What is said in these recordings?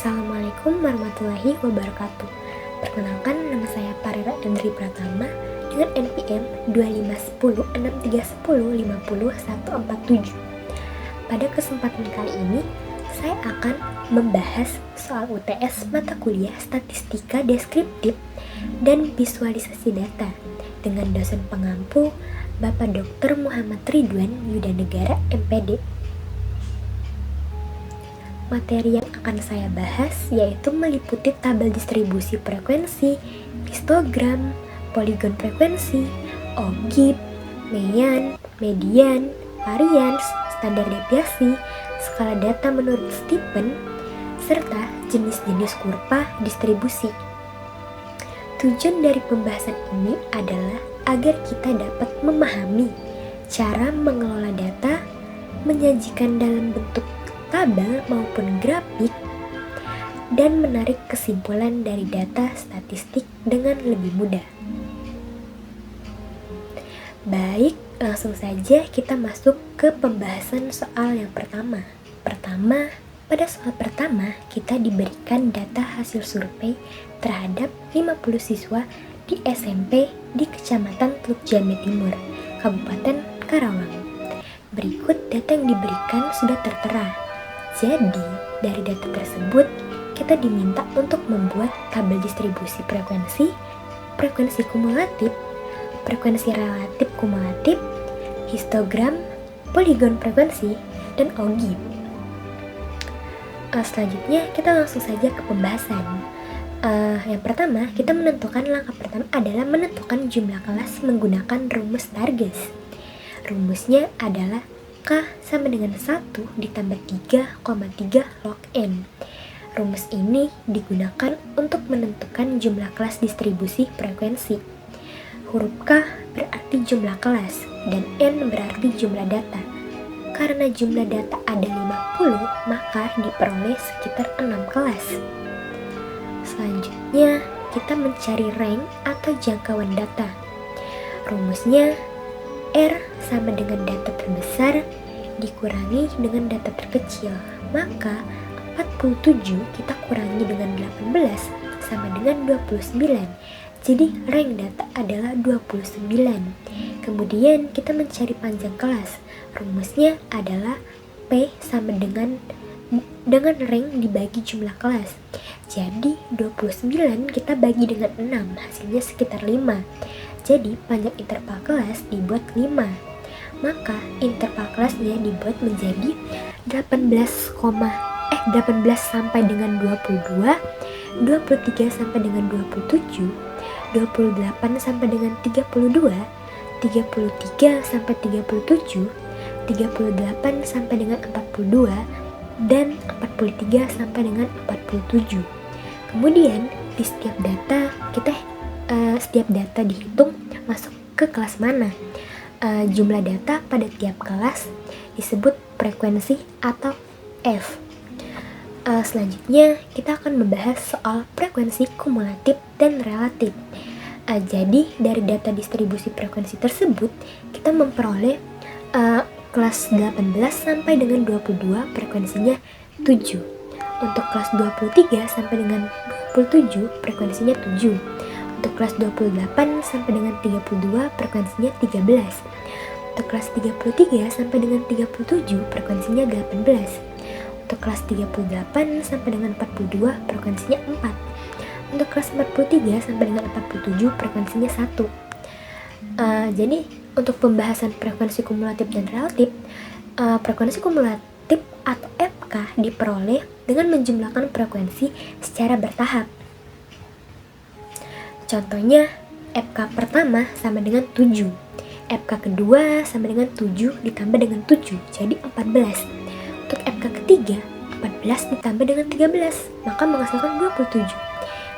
Assalamualaikum warahmatullahi wabarakatuh. Perkenalkan, nama saya Parira Andri Pratama dengan NPM 251063105047. Pada kesempatan kali ini, saya akan membahas soal UTS mata kuliah Statistika Deskriptif dan Visualisasi Data dengan dosen pengampu Bapak Dr. Muhammad Ridwan Yudanegara MPD. Materi yang akan saya bahas yaitu meliputi tabel distribusi frekuensi, histogram, poligon frekuensi, OGIP, Mayan, median, varians, standar deviasi, skala data menurut Stephen, serta jenis-jenis kurva distribusi. Tujuan dari pembahasan ini adalah agar kita dapat memahami cara mengelola data, menyajikan dalam bentuk tabel maupun grafik, dan menarik kesimpulan dari data statistik dengan lebih mudah. Baik, langsung saja kita masuk ke pembahasan soal yang pertama. Pada soal pertama, kita diberikan data hasil survei terhadap 50 siswa di SMP di Kecamatan Teluk Jambe Timur, Kabupaten Karawang. Berikut data yang diberikan sudah tertera. Jadi, dari data tersebut, kita diminta untuk membuat tabel distribusi frekuensi, frekuensi kumulatif, frekuensi relatif kumulatif, histogram, poligon frekuensi, dan OGIP. Selanjutnya, kita langsung saja ke pembahasan. Yang pertama, kita menentukan langkah pertama adalah menentukan jumlah kelas menggunakan rumus Targes. Rumusnya adalah K sama dengan 1 ditambah 3,3 log N. Rumus ini digunakan untuk menentukan jumlah kelas distribusi frekuensi. Huruf K berarti jumlah kelas dan N berarti jumlah data. Karena jumlah data ada 50, maka diperoleh sekitar 6 kelas. Selanjutnya, kita mencari rank atau jangkauan data. Rumusnya R sama dengan data terbesar dikurangi dengan data terkecil, maka 47 kita kurangi dengan 18 sama dengan 29. Jadi rank data adalah 29. Kemudian kita mencari panjang kelas. Rumusnya adalah P sama dengan rank dibagi jumlah kelas. Jadi 29 kita bagi dengan 6, hasilnya sekitar 5. Jadi panjang interval kelas dibuat 5. Maka interval kelasnya dibuat menjadi 18 sampai dengan 22, 23 sampai dengan 27, 28 sampai dengan 32, 33 sampai 37, 38 sampai dengan 42, dan 43 sampai dengan 47. Kemudian di setiap data dihitung masuk ke kelas mana. Jumlah data pada tiap kelas disebut frekuensi atau F. Selanjutnya kita akan membahas soal frekuensi kumulatif dan relatif. Jadi dari data distribusi frekuensi tersebut kita memperoleh kelas 18 sampai dengan 22 frekuensinya 7. Untuk kelas 23 sampai dengan 27 frekuensinya 7. Untuk kelas 28 sampai dengan 32 frekuensinya 13. Untuk kelas 33 sampai dengan 37 frekuensinya 18. Untuk kelas 38 sampai dengan 42 frekuensinya 4. Untuk kelas 43 sampai dengan 47 frekuensinya 1. Jadi untuk pembahasan frekuensi kumulatif dan relatif, frekuensi kumulatif atau FK diperoleh dengan menjumlahkan frekuensi secara bertahap. Contohnya, FK pertama sama dengan 7, FK kedua sama dengan 7 ditambah dengan 7, jadi 14. Untuk FK ketiga, 14 ditambah dengan 13, maka menghasilkan 27.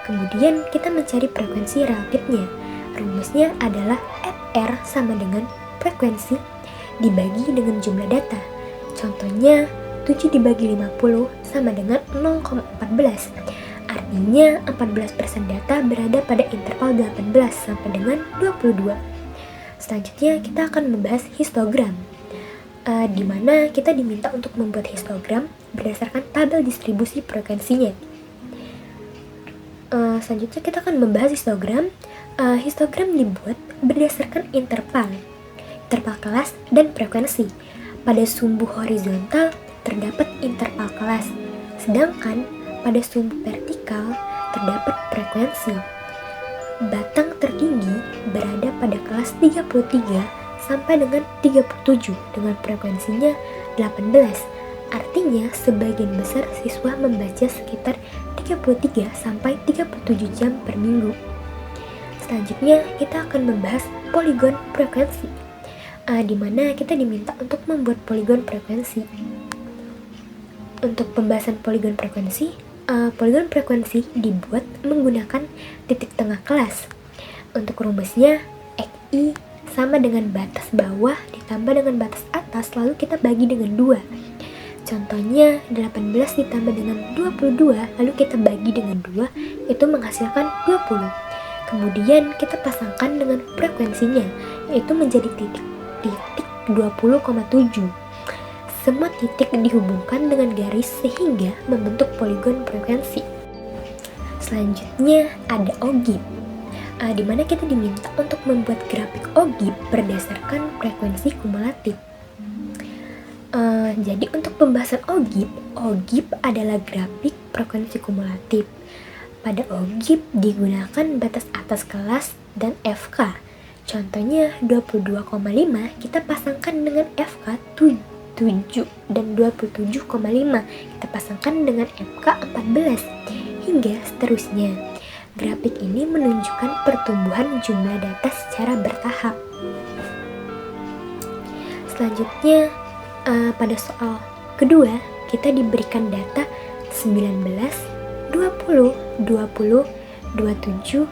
Kemudian kita mencari frekuensi relatifnya. Rumusnya adalah FR sama dengan frekuensi dibagi dengan jumlah data. Contohnya, 7 dibagi 50 sama dengan 0,14. Artinya 14% data berada pada interval 18 sampai dengan 22. Selanjutnya kita akan membahas histogram. di mana kita diminta untuk membuat histogram berdasarkan tabel distribusi frekuensinya. Selanjutnya kita akan membahas histogram. Histogram dibuat berdasarkan interval kelas dan frekuensi. Pada sumbu horizontal terdapat interval kelas, sedangkan pada sumbu vertikal terdapat frekuensi. Batang tertinggi berada pada kelas 33 sampai dengan 37 dengan frekuensinya 18. Artinya sebagian besar siswa membaca sekitar 33 sampai 37 jam per minggu. Selanjutnya kita akan membahas poligon frekuensi, di mana kita diminta untuk membuat poligon frekuensi. Untuk pembahasan poligon frekuensi dibuat menggunakan titik tengah kelas. Untuk rumusnya, XI sama dengan batas bawah ditambah dengan batas atas, lalu kita bagi dengan 2. Contohnya 18 ditambah dengan 22, lalu kita bagi dengan 2, itu menghasilkan 20. Kemudian kita pasangkan dengan frekuensinya, yaitu menjadi titik 20,7. Semua titik dihubungkan dengan garis sehingga membentuk poligon frekuensi. Selanjutnya ada ogib, di mana kita diminta untuk membuat grafik ogib berdasarkan frekuensi kumulatif. Jadi untuk pembahasan ogib adalah grafik frekuensi kumulatif. Pada ogib digunakan batas atas kelas dan FK. Contohnya 22,5 kita pasangkan dengan FK 7 dan 27,5 kita pasangkan dengan FK 14 hingga seterusnya. Grafik ini menunjukkan pertumbuhan jumlah data secara bertahap. Selanjutnya pada soal kedua kita diberikan data 19, 20, 27, 28,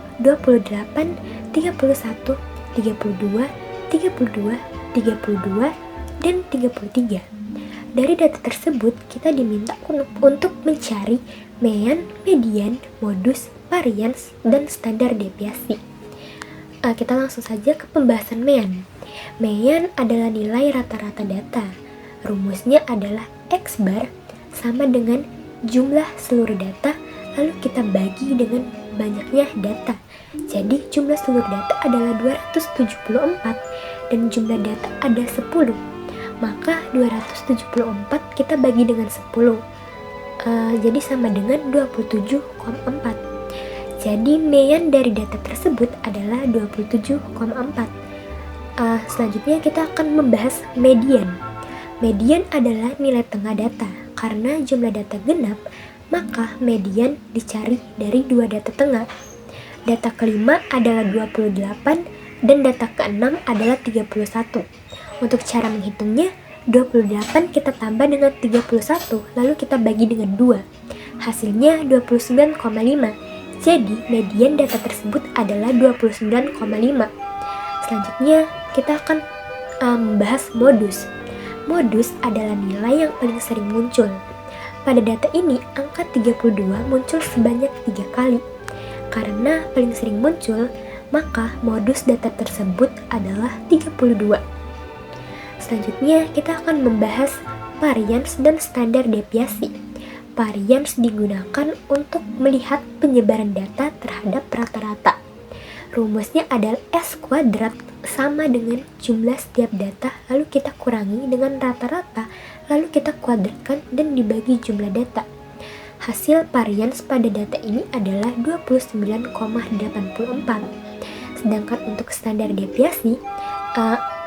31, 32, 32, 32, dan 33. Dari data tersebut kita diminta untuk mencari mean, median, modus, varians, dan standar deviasi. Kita langsung saja ke pembahasan mean. Mean adalah nilai rata-rata data. Rumusnya adalah X bar sama dengan jumlah seluruh data lalu kita bagi dengan banyaknya data. Jadi jumlah seluruh data adalah 274 dan jumlah data ada 10. Maka 274 kita bagi dengan 10. Jadi sama dengan 27,4. Jadi mean dari data tersebut adalah 27,4. Selanjutnya kita akan membahas median. Median adalah nilai tengah data. Karena jumlah data genap, maka median dicari dari 2 data tengah. Data kelima adalah 28 dan data keenam adalah 31. Untuk cara menghitungnya, 28 kita tambah dengan 31, lalu kita bagi dengan 2. Hasilnya 29,5. Jadi median data tersebut adalah 29,5. Selanjutnya kita akan membahas modus. Modus adalah nilai yang paling sering muncul. Pada data ini, angka 32 muncul sebanyak 3 kali. Karena paling sering muncul, maka modus data tersebut adalah 32. Selanjutnya, kita akan membahas varians dan standar deviasi. Varians digunakan untuk melihat penyebaran data terhadap rata-rata. Rumusnya adalah S kuadrat sama dengan jumlah setiap data, lalu kita kurangi dengan rata-rata, lalu kita kuadratkan dan dibagi jumlah data. Hasil varians pada data ini adalah 29,84. Sedangkan untuk standar deviasi,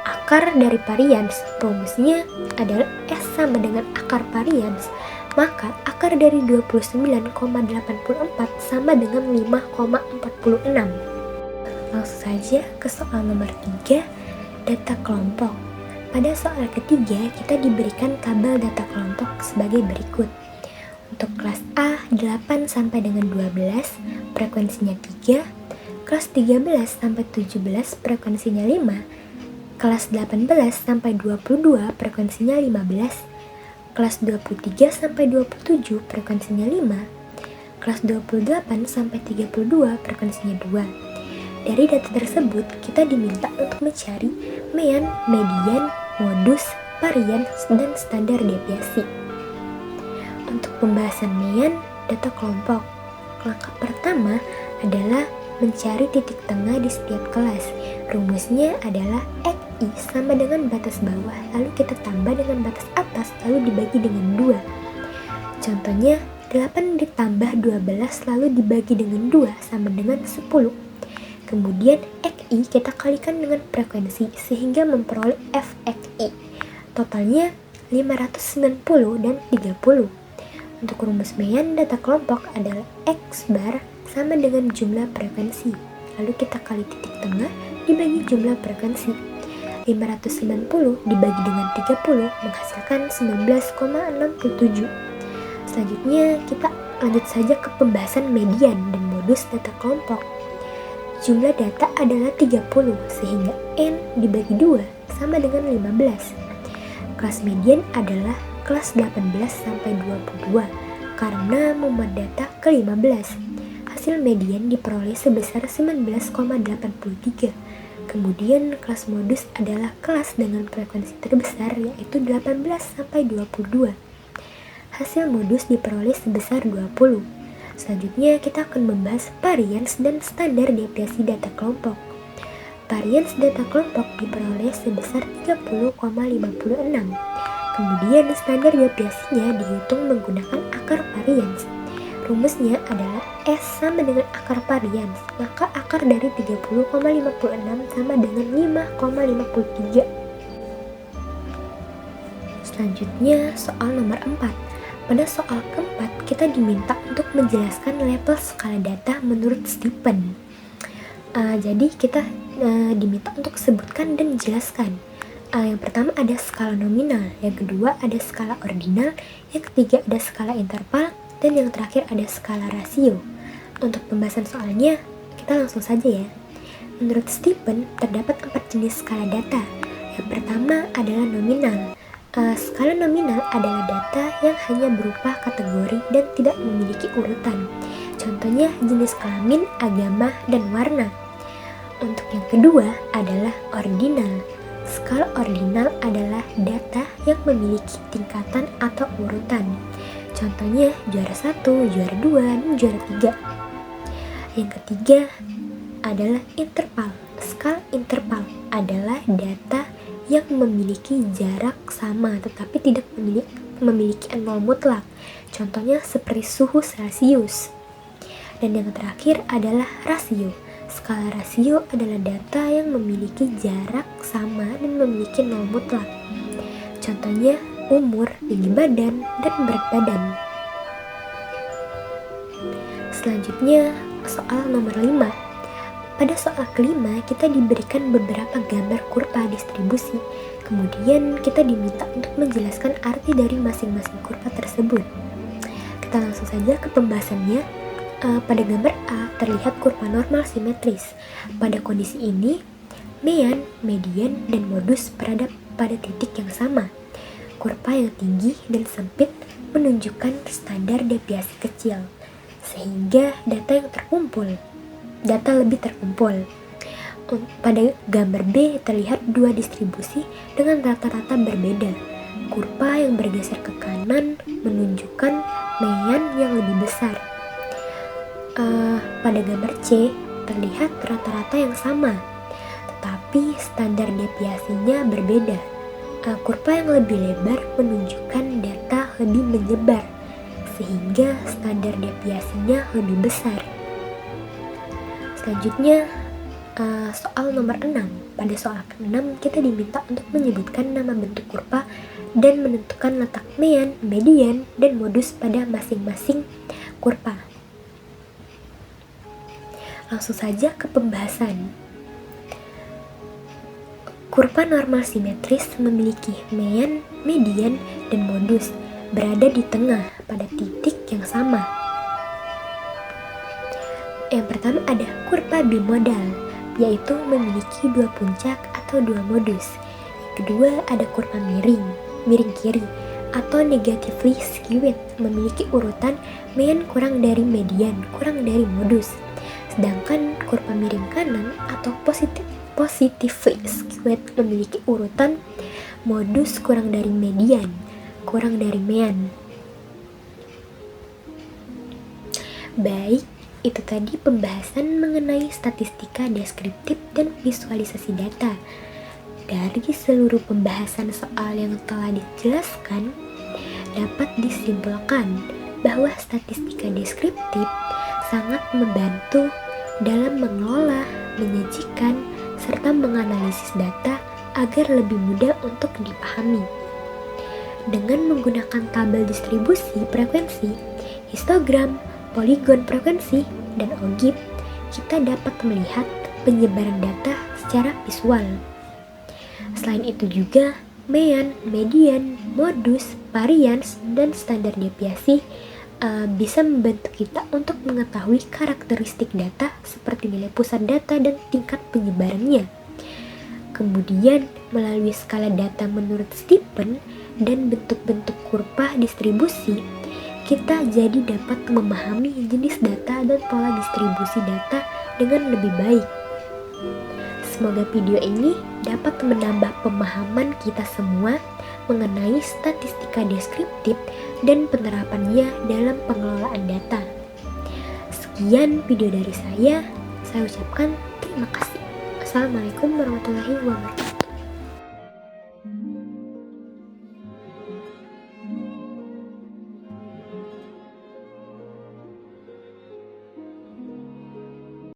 akar dari varians, rumusnya adalah S sama dengan akar varians. Maka akar dari 29,84 sama dengan 5,46. Langsung saja ke soal nomor 3, data kelompok. Pada soal ketiga, kita diberikan tabel data kelompok sebagai berikut. Untuk kelas A 8 sampai dengan 12, frekuensinya 3, kelas 13 sampai 17, frekuensinya 5, kelas 18 sampai 22, frekuensinya 15, kelas 23 sampai 27, frekuensinya 5, kelas 28 sampai 32, frekuensinya 2. Dari data tersebut, kita diminta untuk mencari mean, median, modus, varians, dan standar deviasi. Untuk pembahasan mean, data kelompok. langkah pertama adalah mencari titik tengah di setiap kelas. Rumusnya adalah XI sama dengan batas bawah, lalu kita tambah dengan batas atas, lalu dibagi dengan 2. Contohnya, 8 ditambah 12 lalu dibagi dengan 2 sama dengan 10. Kemudian XI kita kalikan dengan frekuensi sehingga memperoleh FXI. Totalnya 590 dan 30. Untuk rumus Mayan data kelompok adalah X bar sama dengan jumlah frekuensi. Lalu kita kali titik tengah dibagi jumlah frekuensi. 590 dibagi dengan 30 menghasilkan 19,67. Selanjutnya kita lanjut saja ke pembahasan median dan modus data kelompok. Jumlah data adalah 30 sehingga N dibagi 2 sama dengan 15. Kelas median adalah kelas 18 sampai 22 karena memuat data ke 15. Hasil median diperoleh sebesar 19,83. Kemudian kelas modus adalah kelas dengan frekuensi terbesar yaitu 18 sampai 22. Hasil modus diperoleh sebesar 20. Selanjutnya kita akan membahas varians dan standar deviasi data kelompok. Varians data kelompok diperoleh sebesar 30,56. Kemudian standar deviasinya dihitung menggunakan akar varians. Rumusnya adalah S sama dengan akar varians, maka akar dari 30,56 sama dengan 5,53. Selanjutnya soal nomor 4. Pada soal keempat, kita diminta untuk menjelaskan level skala data menurut Stephen. Jadi kita diminta untuk sebutkan dan jelaskan. Yang pertama ada skala nominal, yang kedua ada skala ordinal, yang ketiga ada skala interval, dan yang terakhir ada skala rasio. Untuk pembahasan soalnya, kita langsung saja ya. Menurut Stephen, terdapat 4 jenis skala data. Yang pertama adalah nominal. Skala nominal adalah data yang hanya berupa kategori dan tidak memiliki urutan. Contohnya jenis kelamin, agama, dan warna. Untuk yang kedua adalah ordinal. Skala ordinal adalah data yang memiliki tingkatan atau urutan. Contohnya juara 1, juara 2, dan juara 3. Yang ketiga adalah interval. Skala interval adalah data yang memiliki jarak sama tetapi tidak memiliki nol mutlak. Contohnya seperti suhu Celcius. Dan yang terakhir adalah rasio. Skala rasio adalah data yang memiliki jarak sama dan memiliki nol mutlak. Contohnya umur, tinggi badan, dan berat badan. Selanjutnya soal nomor 5. Pada soal kelima, kita diberikan beberapa gambar kurva distribusi. Kemudian kita diminta untuk menjelaskan arti dari masing-masing kurva tersebut. Kita langsung saja ke pembahasannya. Pada gambar A terlihat kurva normal simetris. Pada kondisi ini, mean, median, dan modus berada pada titik yang sama. Kurva yang tinggi dan sempit menunjukkan standar deviasi kecil, sehingga data lebih terkumpul. Pada gambar B terlihat dua distribusi dengan rata-rata berbeda. Kurva yang bergeser ke kanan menunjukkan mean yang lebih besar. Pada gambar C terlihat rata-rata yang sama, tetapi standar deviasinya berbeda. Kurva yang lebih lebar menunjukkan data lebih menyebar, sehingga standar deviasinya lebih besar. Selanjutnya soal nomor 6. Pada soal ke-6 kita diminta untuk menyebutkan nama bentuk kurva dan menentukan letak mean, median, dan modus pada masing-masing kurva. Langsung saja ke pembahasan. Kurva normal simetris memiliki mean, median, dan modus berada di tengah pada titik yang sama. Yang pertama ada kurva bimodal, yaitu memiliki dua puncak atau dua modus. Yang kedua ada kurva miring kiri, atau negatively skewed, memiliki urutan mean kurang dari median kurang dari modus. Sedangkan kurva miring kanan atau positively skewed memiliki urutan modus kurang dari median kurang dari mean. Baik, Itu tadi pembahasan mengenai statistika deskriptif dan visualisasi data. Dari seluruh pembahasan soal yang telah dijelaskan, dapat disimpulkan bahwa statistika deskriptif sangat membantu dalam mengelola, menyajikan, serta menganalisis data agar lebih mudah untuk dipahami. Dengan menggunakan tabel distribusi frekuensi, histogram, poligon frekuensi, dan algib, kita dapat melihat penyebaran data secara visual. Selain itu juga, mean, median, modus, varians, dan standar deviasi bisa membantu kita untuk mengetahui karakteristik data seperti nilai pusat data dan tingkat penyebarannya. Kemudian, melalui skala data menurut Stephen dan bentuk-bentuk kurva distribusi, kita jadi dapat memahami jenis data dan pola distribusi data dengan lebih baik. Semoga video ini dapat menambah pemahaman kita semua mengenai statistika deskriptif dan penerapannya dalam pengelolaan data. Sekian video dari saya ucapkan terima kasih. Assalamualaikum warahmatullahi wabarakatuh.